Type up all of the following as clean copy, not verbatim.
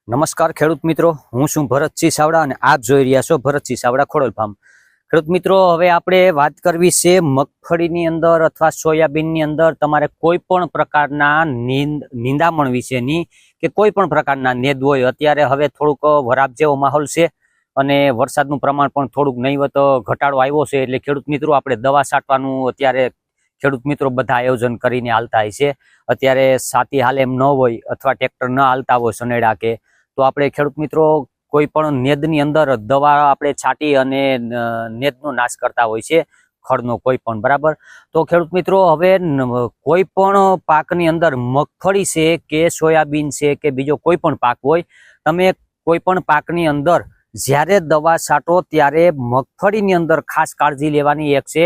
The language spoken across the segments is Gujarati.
નમસ્કાર ખેડૂત મિત્રો, હું છું ભરતસિંહ સાવડા અને આપ જોઈ રહ્યા છો ભરતસિંહ સાવડા ખોડલ ફાર્મ. ખેડૂત મિત્રો, હવે આપણે વાત કરવી છે મગફળીની અંદર અથવા સોયાબીનની અંદર તમારે કોઈ પણ પ્રકારના નિંદામણ વિશેની કે કોઈ પણ પ્રકારના નેદ હોય. અત્યારે હવે થોડુંક વરાપ જેવો માહોલ છે અને વરસાદનું પ્રમાણ પણ થોડુંક નહીવત ઘટાડો આવ્યો છે, એટલે ખેડૂત મિત્રો આપણે દવા છાંટવાનું અત્યારે ખેડૂત મિત્રો બધા આયોજન કરીને હાલતા હોય છે. અત્યારે સાથી હાલ એમ ન હોય અથવા ટ્રેક્ટર ન હાલતા હોય સનેડા કે, તો આપણે ખેડૂત મિત્રો કોઈ પણ નેદની અંદર દવા આપણે છાંટી અને નેદનો નાશ કરતા હોય છે, ખડનો કોઈ પણ. બરાબર, તો ખેડૂત મિત્રો હવે કોઈ પણ પાકની અંદર મગફળી છે કે સોયાબીન છે કે બીજો કોઈ પણ પાક હોય, તમે કોઈ પણ પાકની અંદર જ્યારે દવા છાંટો ત્યારે મગફળીની અંદર ખાસ કાળજી લેવાની એક છે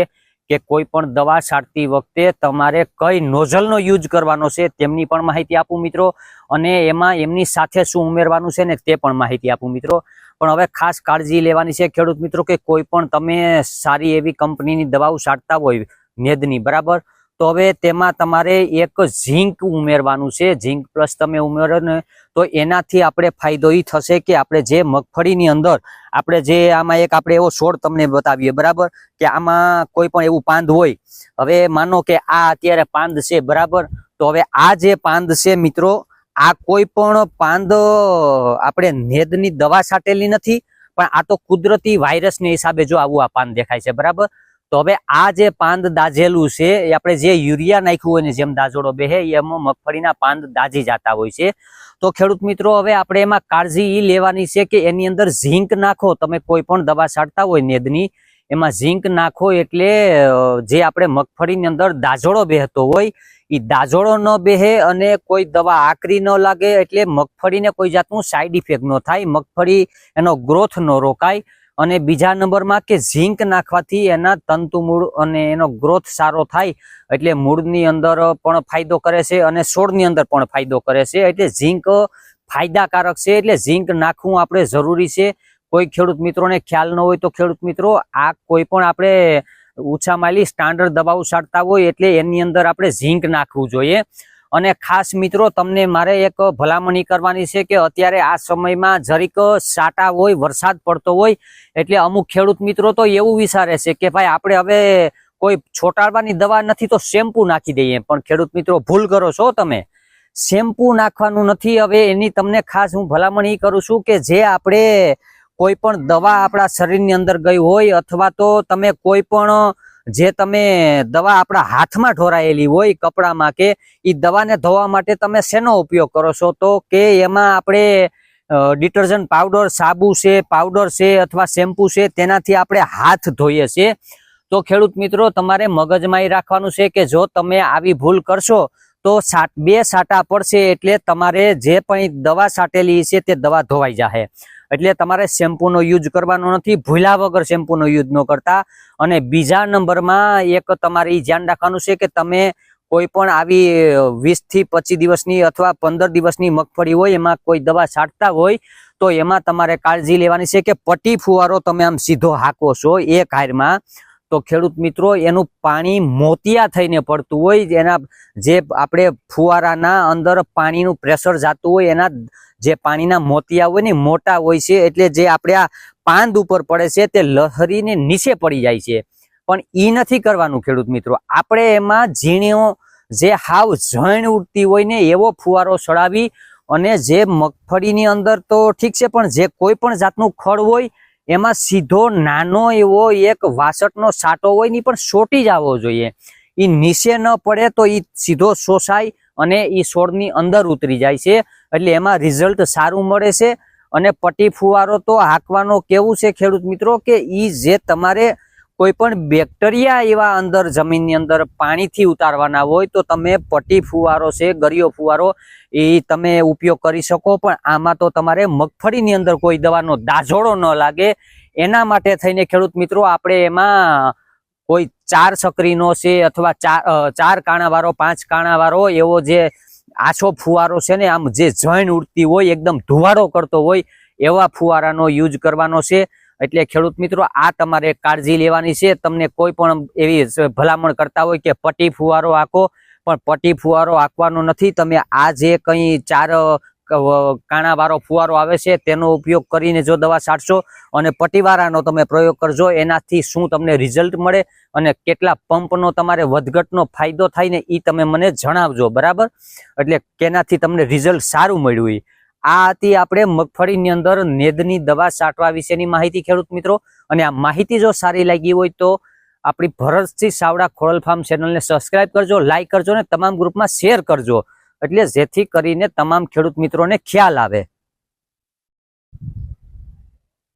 કે કોઈ પણ દવા છાંટતી વખતે તમારે કઈ નોઝલનો યુઝ કરવાનો છે તેમની પણ માહિતી આપું મિત્રો, અને એમાં એમની સાથે શું ઉમેરવાનું છે ને તે પણ માહિતી આપું મિત્રો. પણ હવે ખાસ કાળજી લેવાની છે ખેડૂત મિત્રો કે કોઈ પણ તમે સારી એવી કંપનીની દવાઓ છાંટતા હોય નેદની, બરાબર, તો હવે તેમાં તમારે એક ઝીંક ઉમેરવાનું છે. ઝીંક પ્લસ તમે ઉમેરો ને તો એનાથી આપણે ફાયદો એ થશે કે આપણે જે મગફળીની અંદર આપણે જે આમાં એક આપણે એવો છોડ તમને બતાવીએ, બરાબર, કે આમાં કોઈ પણ એવું પાંદ હોય. હવે માનો કે આ અત્યારે પાંદ છે, બરાબર, તો હવે આ જે પાંદ છે મિત્રો, આ કોઈ પણ પાંદ આપણે નેદની દવા છાંટેલી નથી, પણ આ તો કુદરતી વાયરસને હિસાબે જો આવું આ પાંદ દેખાય છે, બરાબર. તો હવે આ જે પાંદ દાજેલું છે એ આપણે જે યુરિયા નાખ્યું હોય ને જેમ દાજોડો બેહે એમાં મગફળીના પાંદ દાજી જતા હોય છે. તો ખેડૂત મિત્રો હવે આપણે એમાં કાળજી એ લેવાની છે કે એની અંદર ઝીંક નાખો. તમે કોઈ પણ દવા છાંટતા હોય નેદની, એમાં ઝીંક નાખો એટલે જે આપણે મગફળીની અંદર દાજોડો બેહતો હોય એ દાજોડો ન બેહે અને કોઈ દવા આકરી ન લાગે, એટલે મગફળીને કોઈ જાતનું સાઈડ ઇફેક્ટ ન થાય, મગફળી એનો ગ્રોથ ન રોકાય. અને બીજા નંબરમાં કે ઝીંક નાખવાથી એના તંતુ મૂળ અને એનો ગ્રોથ સારો થાય, એટલે મૂળની અંદર પણ ફાયદો કરે છે અને છોડની અંદર પણ ફાયદો કરે છે, એટલે ઝીંક ફાયદાકારક છે. એટલે ઝીંક નાખવું આપણે જરૂરી છે. કોઈ ખેડૂત મિત્રોને ખ્યાલ ન હોય તો ખેડૂત મિત્રો આ કોઈ પણ આપણે ઉછામાલી સ્ટાન્ડર્ડ દવાઓ છાંટતા હોય એટલે એની અંદર આપણે ઝીંક નાખવું જોઈએ. અને ખાસ મિત્રો તમને મારે એક ભલામણી કરવાની છે કે અત્યારે આ સમયમાં જરીક સાટા હોય, વરસાદ પડતો હોય, એટલે અમુક ખેડૂત મિત્રો તો એવું વિચારે છે કે ભાઈ આપણે હવે કોઈ છોટાડવાની દવા નથી તો શેમ્પુ નાખી દઈએ, પણ ખેડૂત મિત્રો ભૂલ કરો છો તમે. શેમ્પુ નાખવાનું નથી. હવે એની તમને ખાસ હું ભલામણ એ કરું છું કે જે આપણે કોઈ પણ દવા આપણા શરીરની અંદર ગઈ હોય અથવા તો તમે કોઈ પણ જે તમે દવા આપણા હાથમાં ઢોરાયેલી હોય કપડામાં કે એ દવાને ધોવા માટે તમે શેનો ઉપયોગ કરો છો, તો કે એમાં આપણે ડિટર્જન્ટ પાવડર, સાબુ છે, પાવડર છે અથવા શેમ્પુ છે, તેનાથી આપણે હાથ ધોઈએ છીએ. તો ખેડૂત મિત્રો તમારે મગજમાં એ રાખવાનું છે કે જો તમે આવી ભૂલ કરશો તો બે સાટા પડશે એટલે તમારે જે પણ દવા છાંટેલી છે તે દવા ધોવાઈ જશે. એટલે તમારે શેમ્પૂનો યુઝ કરવાનો નથી, ભૂલા વગર શેમ્પૂનો યુઝ ન કરતા. અને બીજા નંબરમાં એક તમારે એ ધ્યાન રાખવાનું છે કે તમે કોઈ પણ આવી 20 થી 25 દિવસની અથવા 15 દિવસની મગફળી હોય એમાં કોઈ દવા છાંટતા હોય તો એમાં તમારે કાળજી લેવાની છે કે પટ્ટી ફુવારો તમે આમ સીધો હાકો છો એક હારમાં, તો ખેડૂત મિત્રો એનું પાણી મોતિયા થઈને પડતું હોય, એના જે આપણે ફુવારાના અંદર પાણીનું પ્રેશર જતું હોય એના જે પાણીના મોતિયા હોય ને મોટા હોય છે, એટલે જે આપણે આ પાંદ ઉપર પડે છે તે લહરીને નીચે પડી જાય છે. પણ ઈ નથી કરવાનું ખેડૂત મિત્રો. આપણે એમાં ઝીણીઓ જે હાવ ઝણ ઉડતી હોય ને એવો ફુવારો ચડાવી અને જે મગફળીની અંદર તો ઠીક છે, પણ જે કોઈ પણ જાતનું ખડ હોય એમાં સીધો નાનો એવો એક વાસટનો સાટો હોય ને પણ સોટી જ આવવો જોઈએ. એ નીચે ન પડે તો એ સીધો શોષાય અને એ છોડની અંદર ઉતરી જાય છે, એટલે એમાં રિઝલ્ટ સારું મળે છે. અને પટ્ટી ફુવારો તો હાંકવાનો કેવું છે ખેડૂત મિત્રો કે એ જે તમારે કોઈ પણ બેક્ટેરિયા એવા અંદર જમીનની અંદર પાણીથી ઉતારવાના હોય તો તમે પટ્ટી ફુવારો છે, ગરિયો ફુવારો એ તમે ઉપયોગ કરી શકો. પણ આમાં તો તમારે મગફળીની અંદર કોઈ દવાનો દાજોડો ન લાગે એના માટે થઈને ખેડૂત મિત્રો આપણે એમાં કોઈ 4 સક્રીનો છે અથવા 4 કાણાવાળો 5 કાણાવાળો એવો જે આછો ફુવારો છે ને આમ જે જણ ઉડતી હોય એકદમ ધુવાડો કરતો હોય એવા ફુવારાનો યુઝ કરવાનો છે. એટલે ખેડૂત મિત્રો આ તમારે કાળજી લેવાની છે. તમને કોઈ પણ એવી ભલામણ કરતા હોય કે પટ્ટી ફુવારો આખો, પણ પટ્ટી ફુવારો આંકવાનો નથી. તમે આ જે કંઈ 4 કાણાવાળો ફુવારો આવે છે તેનો ઉપયોગ કરીને જો દવા છાંટશો અને પટીવાળાનો તમે પ્રયોગ કરજો, એનાથી શું તમને રિઝલ્ટ મળે અને કેટલા પંપનો તમારે વધઘટનો ફાયદો થાય ને એ તમે મને જણાવજો, બરાબર? એટલે કેનાથી તમને રિઝલ્ટ સારું મળ્યું. આ હતી આપણે મગફળીની અંદર નેદની દવા છાંટવા વિશેની માહિતી ખેડૂત મિત્રો. અને આ માહિતી જો સારી લાગી હોય તો આપણી ભરતસિંહ ચાવડા ખોડલ ફાર્મ ચેનલને સબસ્ક્રાઇબ કરજો, લાઈક કરજો ને તમામ ગ્રુપમાં શેર કરજો, એટલે જેથી કરીને તમામ ખેડૂત મિત્રોને ખ્યાલ આવે.